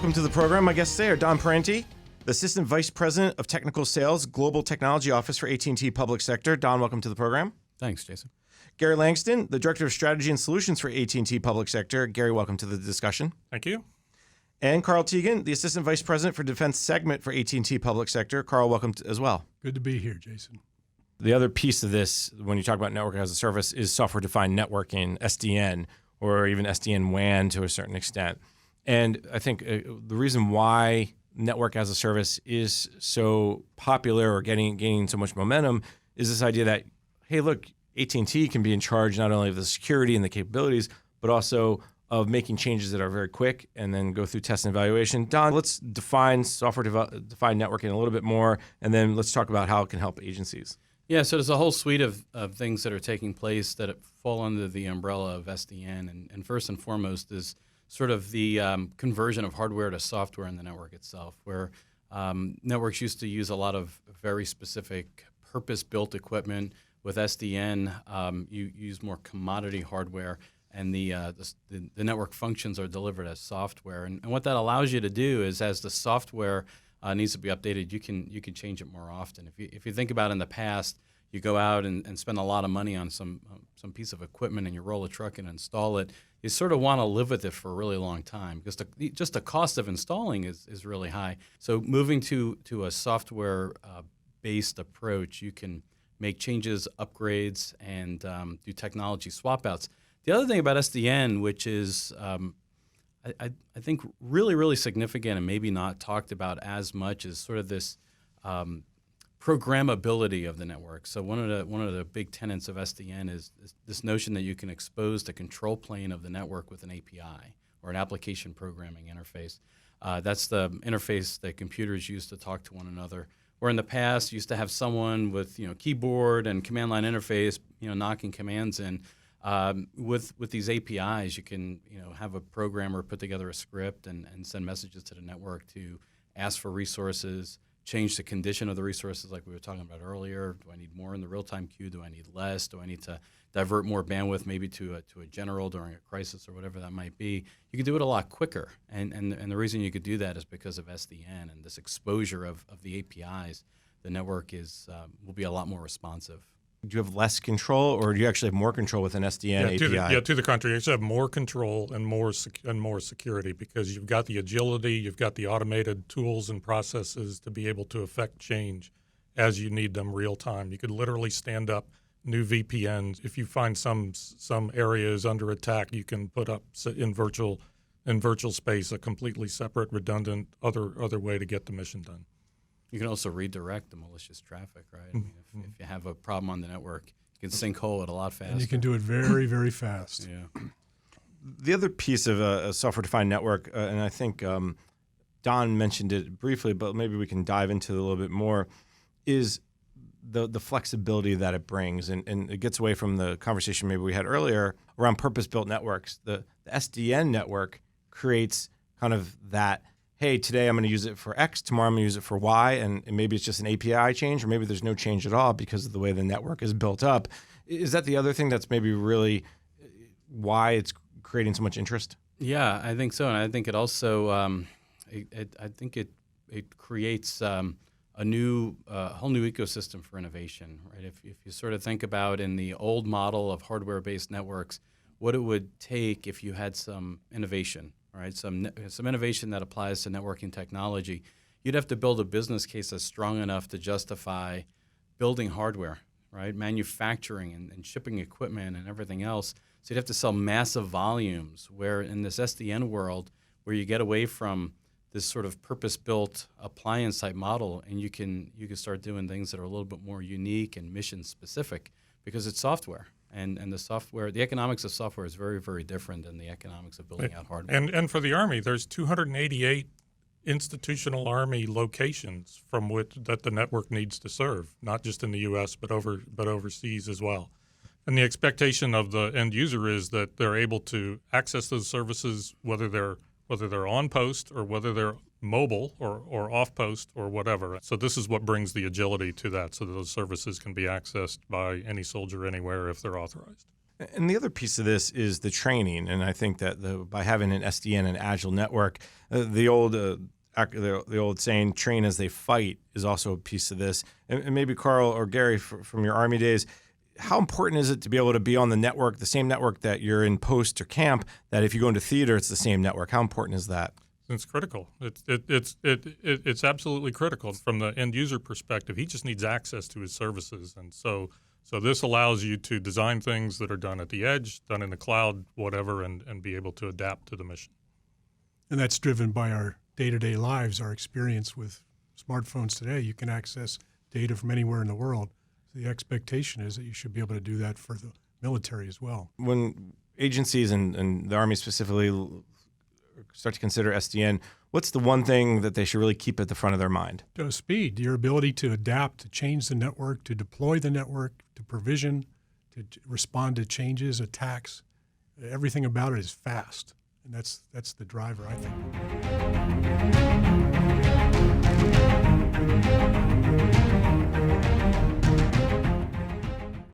welcome to the program. My guests today are Don Parenti, the Assistant Vice President of Technical Sales, Global Technology Office for AT&T Public Sector. Don, welcome to the program. Thanks, Jason. Gary Langston, the Director of Strategy and Solutions for AT&T Public Sector. Gary, welcome to the discussion. Thank you. And Carl Teagan, the Assistant Vice President for Defense Segment for AT&T Public Sector. Carl, welcome as well. Good to be here, Jason. The other piece of this, when you talk about network as a service, is software-defined networking, SDN, or even SDN WAN to a certain extent. And I think the reason why network as a service is so popular or gaining so much momentum is this idea that, hey, look, AT&T can be in charge not only of the security and the capabilities, but also of making changes that are very quick and then go through test and evaluation. Don, let's define software-defined networking a little bit more, and then let's talk about how it can help agencies. Yeah, so there's a whole suite of things that are taking place that fall under the umbrella of SDN. And first and foremost is sort of the conversion of hardware to software in the network itself, where networks used to use a lot of very specific purpose-built equipment. With SDN, you use more commodity hardware, and the network functions are delivered as software. And what that allows you to do is, as the software needs to be updated, you can change it more often. If you think about in the past, you go out and spend a lot of money on some piece of equipment and you roll a truck and install it, you sort of want to live with it for a really long time because just the cost of installing is really high. So moving to a software based approach, you can make changes, upgrades, and do technology swap outs. The other thing about SDN, which is I think really, really significant and maybe not talked about as much, is sort of this programmability of the network. So one of the big tenets of SDN is this notion that you can expose the control plane of the network with an API or an application programming interface. That's the interface that computers use to talk to one another. Where in the past, you used to have someone with keyboard and command line interface, knocking commands in. With these APIs, you can have a programmer put together a script and send messages to the network to ask for resources, change the condition of the resources like we were talking about earlier. Do I need more in the real-time queue? Do I need less? Do I need to divert more bandwidth maybe to a general during a crisis or whatever that might be? You can do it a lot quicker. And the reason you could do that is because of SDN and this exposure of the APIs. The network will be a lot more responsive. Do you have less control, or do you actually have more control with an SDN API? To the contrary. You actually have more control and more security because you've got the agility, you've got the automated tools and processes to be able to affect change as you need them real time. You could literally stand up new VPNs. If you find some areas under attack, you can put up in virtual space a completely separate, redundant other way to get the mission done. You can also redirect the malicious traffic, right? I mean, if you have a problem on the network, you can sinkhole it a lot faster. And you can do it very, very fast. Yeah. The other piece of a software-defined network, and I think Don mentioned it briefly, but maybe we can dive into it a little bit more, is the flexibility that it brings. And it gets away from the conversation maybe we had earlier around purpose-built networks. The SDN network creates kind of that, hey, today I'm going to use it for X, tomorrow I'm going to use it for Y, and maybe it's just an API change, or maybe there's no change at all because of the way the network is built up. Is that the other thing that's maybe really why it's creating so much interest? Yeah, I think so, and I think it also it creates a whole new ecosystem for innovation, right? If you sort of think about in the old model of hardware-based networks, what it would take if you had some innovation. Right, some innovation that applies to networking technology, you'd have to build a business case that's strong enough to justify building hardware, right, manufacturing and shipping equipment and everything else. So you'd have to sell massive volumes. Where in this SDN world, where you get away from this sort of purpose-built appliance type model, and you can start doing things that are a little bit more unique and mission specific because it's software. And the software, the economics of software is very, very different than the economics of building out hardware. And for the Army, there's 288 institutional Army locations from which that the network needs to serve, not just in the U.S. but overseas as well. And the expectation of the end user is that they're able to access those services, whether they're on post or whether they're mobile or off post or whatever. So this is what brings the agility to that, so that those services can be accessed by any soldier anywhere if they're authorized. And the other piece of this is the training, and I think that by having an SDN and Agile network, the old saying "train as they fight" is also a piece of this. And maybe Carl or Gary, from your Army days, how important is it to be able to be on the network, the same network that you're in post or camp? That if you go into theater, it's the same network. How important is that? It's critical. It's absolutely critical from the end user perspective. He just needs access to his services, and so this allows you to design things that are done at the edge, done in the cloud, whatever, and be able to adapt to the mission. And that's driven by our day-to-day lives, our experience with smartphones today. You can access data from anywhere in the world. So the expectation is that you should be able to do that for the military as well. When agencies and the Army specifically start to consider SDN, what's the one thing that they should really keep at the front of their mind? Speed, your ability to adapt, to change the network, to deploy the network, to provision, to respond to changes, attacks. Everything about it is fast. And that's the driver, I think.